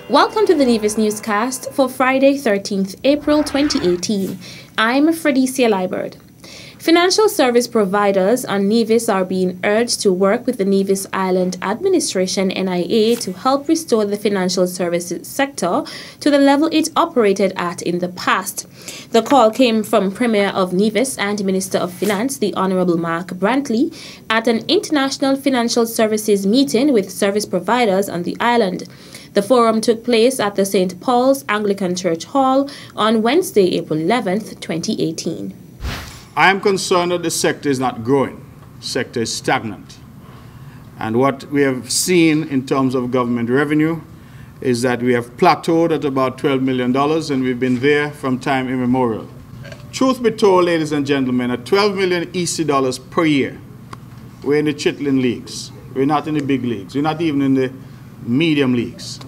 Welcome to the Nevis Newscast for Friday, 13th April 2018. I'm Fredicia Liebert. Financial service providers on Nevis are being urged to work with the Nevis Island Administration (NIA) to help restore the financial services sector to the level it operated at in the past. The call came from Premier of Nevis and Minister of Finance, the Honourable Mark Brantley, at an international financial services meeting with service providers on the island. The forum took place at the St. Paul's Anglican Church Hall on Wednesday, April 11th, 2018. I am concerned that the sector is not growing. The sector is stagnant. And what we have seen in terms of government revenue is that we have plateaued at about $12 million, and we've been there from time immemorial. Truth be told, ladies and gentlemen, at 12 million EC dollars per year, we're in the chitlin leagues. We're not in the big leagues. We're not even in the medium leagues.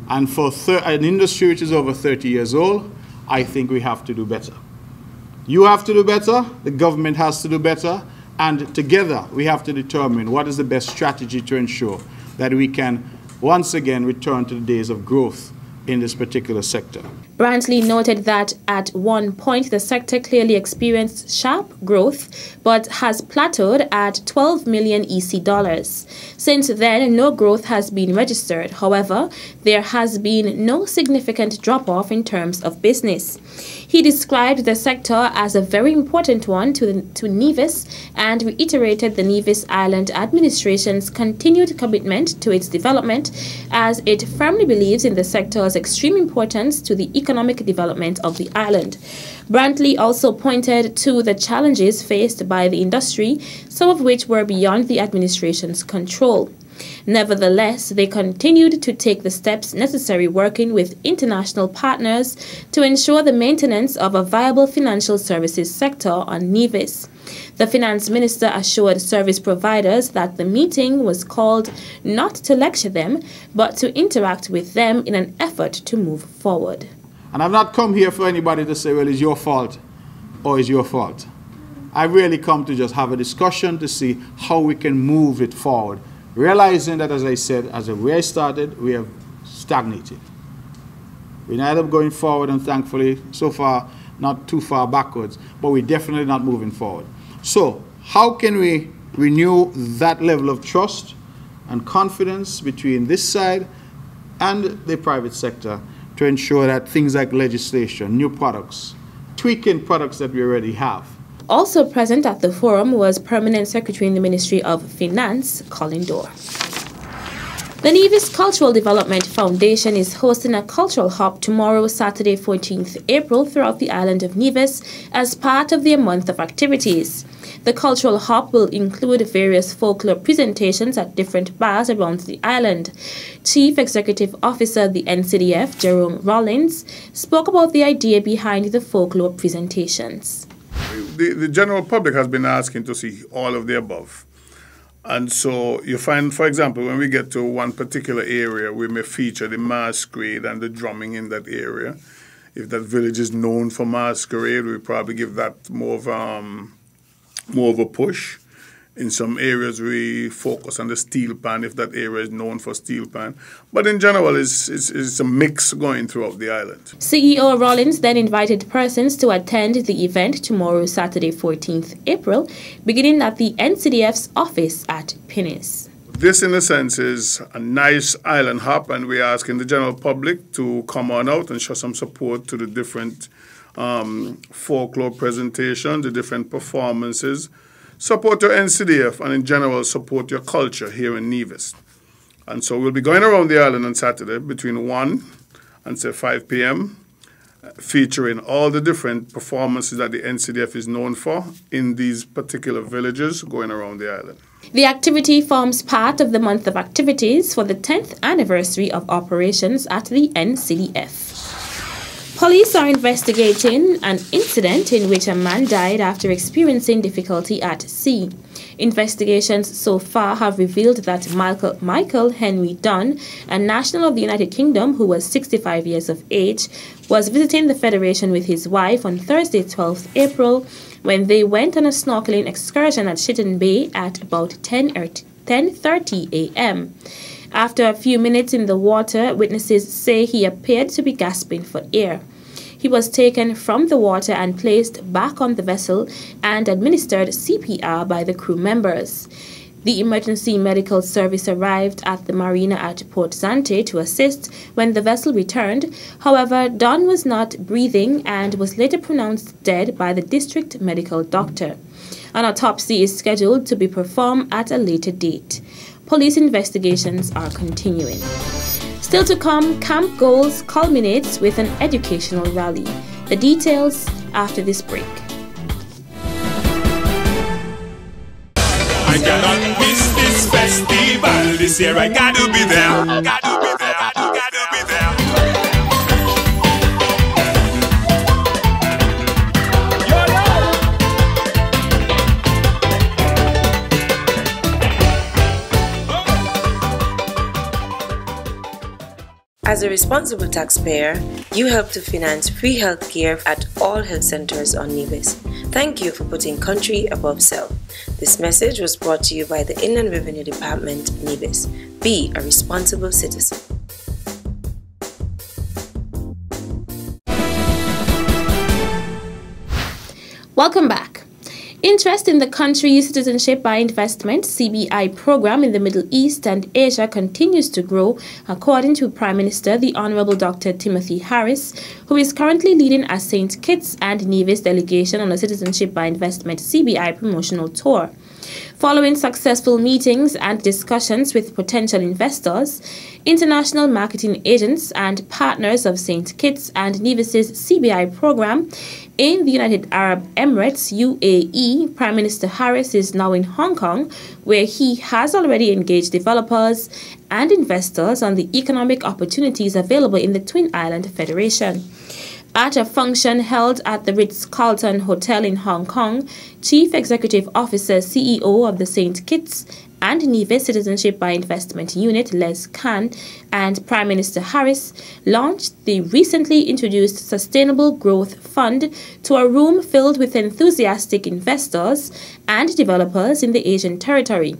And for an industry which is over 30 years old, I think we have to do better. You have to do better, the government has to do better, and together we have to determine what is the best strategy to ensure that we can once again return to the days of growth in this particular sector. Brantley noted that at one point the sector clearly experienced sharp growth but has plateaued at 12 million EC dollars. Since then, no growth has been registered. However, there has been no significant drop-off in terms of business. He described the sector as a very important one to Nevis and reiterated the Nevis Island Administration's continued commitment to its development, as it firmly believes in the sector's extreme importance to the economic development of the island. Brantley also pointed to the challenges faced by the industry, some of which were beyond the administration's control. Nevertheless, they continued to take the steps necessary, working with international partners to ensure the maintenance of a viable financial services sector on Nevis. The finance minister assured service providers that the meeting was called not to lecture them, but to interact with them in an effort to move forward. And I've not come here for anybody to say, well, it's your fault or it's your fault. I've really come to just have a discussion to see how we can move it forward, realizing that, as I said, as the way I started, we have stagnated. We're neither going forward, and thankfully, so far, not too far backwards, but we're definitely not moving forward. So, how can we renew that level of trust and confidence between this side and the private sector to ensure that things like legislation, new products, tweaking products that we already have? Also present at the forum was Permanent Secretary in the Ministry of Finance, Colin Dorr. The Nevis Cultural Development Foundation is hosting a cultural hop tomorrow, Saturday, 14th April, throughout the island of Nevis as part of their month of activities. The cultural hop will include various folklore presentations at different bars around the island. Chief Executive Officer of the NCDF, Jerome Rollins, spoke about the idea behind the folklore presentations. The general public has been asking to see all of the above. And so you find, for example, when we get to one particular area, we may feature the masquerade and the drumming in that area. If that village is known for masquerade, we probably give that more of a push. In some areas, we focus on the steel pan, if that area is known for steel pan. But in general, it's a mix going throughout the island. CEO Rollins then invited persons to attend the event tomorrow, Saturday, 14th April, beginning at the NCDF's office at Pinnis. This, in a sense, is a nice island hop, and we're asking the general public to come on out and show some support to the different folklore presentations, the different performances. Support your NCDF, and in general, support your culture here in Nevis. And so we'll be going around the island on Saturday between 1 and, say, 5 p.m., featuring all the different performances that the NCDF is known for in these particular villages going around the island. The activity forms part of the month of activities for the 10th anniversary of operations at the NCDF. Police are investigating an incident in which a man died after experiencing difficulty at sea. Investigations so far have revealed that Michael Henry Dunn, a national of the United Kingdom who was 65 years of age, was visiting the Federation with his wife on Thursday, 12th April, when they went on a snorkeling excursion at Shitten Bay at about 10:30 a.m. After a few minutes in the water, witnesses say he appeared to be gasping for air. He was taken from the water and placed back on the vessel and administered CPR by the crew members. The emergency medical service arrived at the marina at Port Zante to assist when the vessel returned. However, Don was not breathing and was later pronounced dead by the district medical doctor. An autopsy is scheduled to be performed at a later date. Police investigations are continuing. Still to come, Camp Goals culminates with an educational rally. The details after this break. I cannot miss this festival this year. I gotta be there. Gotta be there. Gotta be there. As a responsible taxpayer, you help to finance free health care at all health centers on Nevis. Thank you for putting country above self. This message was brought to you by the Inland Revenue Department, Nevis. Be a responsible citizen. Welcome back. Interest in the country's Citizenship by Investment (CBI) program in the Middle East and Asia continues to grow, according to Prime Minister the Honorable Dr. Timothy Harris, who is currently leading a St. Kitts and Nevis delegation on a Citizenship by Investment (CBI) promotional tour. Following successful meetings and discussions with potential investors, international marketing agents and partners of St. Kitts and Nevis's CBI program in the United Arab Emirates, UAE, Prime Minister Harris is now in Hong Kong, where he has already engaged developers and investors on the economic opportunities available in the Twin Island Federation. At a function held at the Ritz-Carlton Hotel in Hong Kong, Chief Executive Officer CEO of the St. Kitts and Nevis Citizenship by Investment Unit, Les Khan, and Prime Minister Harris launched the recently introduced Sustainable Growth Fund to a room filled with enthusiastic investors and developers in the Asian territory.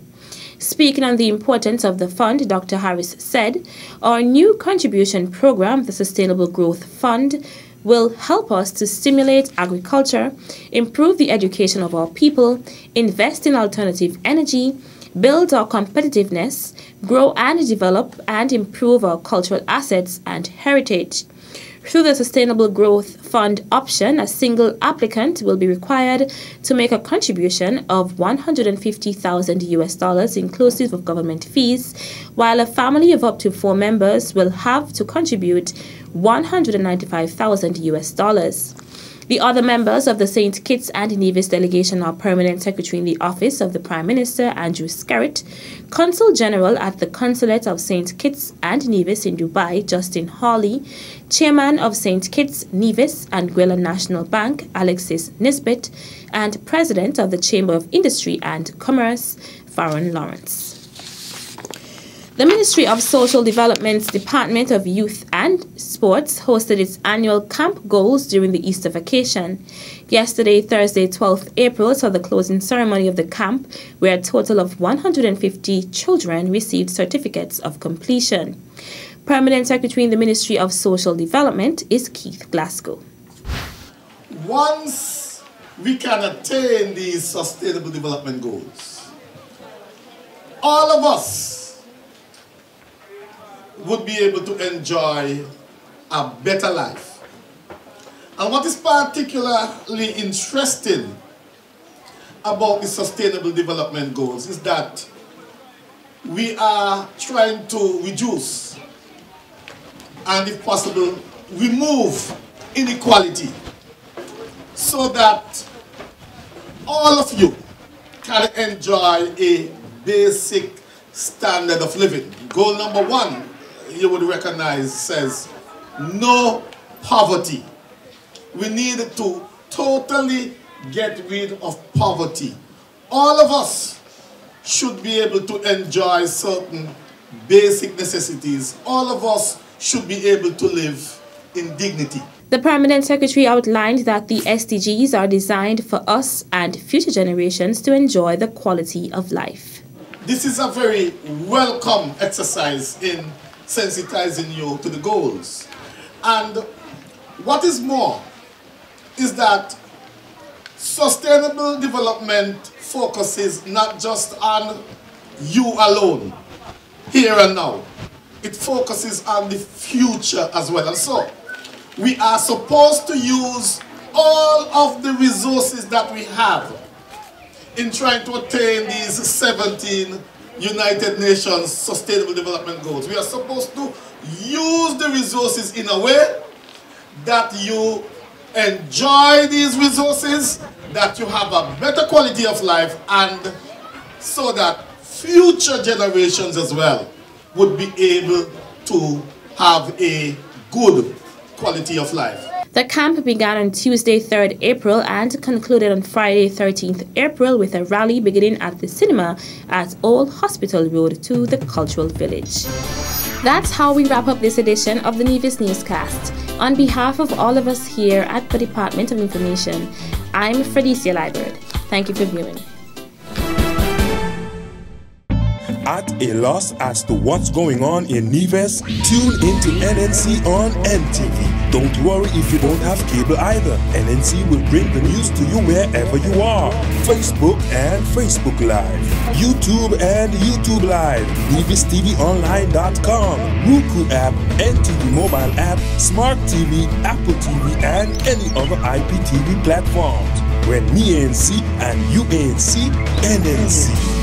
Speaking on the importance of the fund, Dr. Harris said, "Our new contribution program, the Sustainable Growth Fund, will help us to stimulate agriculture, improve the education of our people, invest in alternative energy, build our competitiveness, grow and develop and improve our cultural assets and heritage." Through the Sustainable Growth Fund option, a single applicant will be required to make a contribution of $150,000 inclusive of government fees, while a family of up to 4 members will have to contribute $195,000. The other members of the St. Kitts and Nevis delegation are Permanent Secretary in the Office of the Prime Minister, Andrew Skerritt, Consul General at the Consulate of St. Kitts and Nevis in Dubai, Justin Hawley, Chairman of St. Kitts, Nevis and Guyana National Bank, Alexis Nisbet, and President of the Chamber of Industry and Commerce, Farron Lawrence. The Ministry of Social Development's Department of Youth and Sports hosted its annual Camp Goals during the Easter vacation. Yesterday, Thursday, 12th April, saw the closing ceremony of the camp, where a total of 150 children received certificates of completion. Permanent Secretary in the Ministry of Social Development is Keith Glasgow. Once we can attain these sustainable development goals, all of us would be able to enjoy a better life. And what is particularly interesting about the Sustainable Development Goals is that we are trying to reduce and, if possible, remove inequality so that all of you can enjoy a basic standard of living. Goal number 1, you would recognize, says no poverty. We need to totally get rid of poverty. All of us should be able to enjoy certain basic necessities. All of us should be able to live in dignity. The Permanent Secretary outlined that the SDGs are designed for us and future generations to enjoy the quality of life. this is a very welcome exercise in sensitizing you to the goals. And what is more is that sustainable development focuses not just on you alone, here and now. It focuses on the future as well. And so, we are supposed to use all of the resources that we have in trying to attain these 17 United Nations Sustainable Development Goals. We are supposed to use the resources in a way that you enjoy these resources, that you have a better quality of life, and so that future generations as well would be able to have a good quality of life. The camp began on Tuesday, 3rd April and concluded on Friday, 13th April with a rally beginning at the cinema at Old Hospital Road to the Cultural Village. That's how we wrap up this edition of the Nevis Newscast. On behalf of all of us here at the Department of Information, I'm Fredicia Liburd. Thank you for viewing. At a loss as to what's going on in Nevis? Tune into NNC on NTV. Don't worry if you don't have cable either. NNC will bring the news to you wherever you are. Facebook and Facebook Live. YouTube and YouTube Live. NevisTVOnline.com. Roku app, NTV mobile app, Smart TV, Apple TV, and any other IPTV platforms. When me ANC and you ANC, NNC.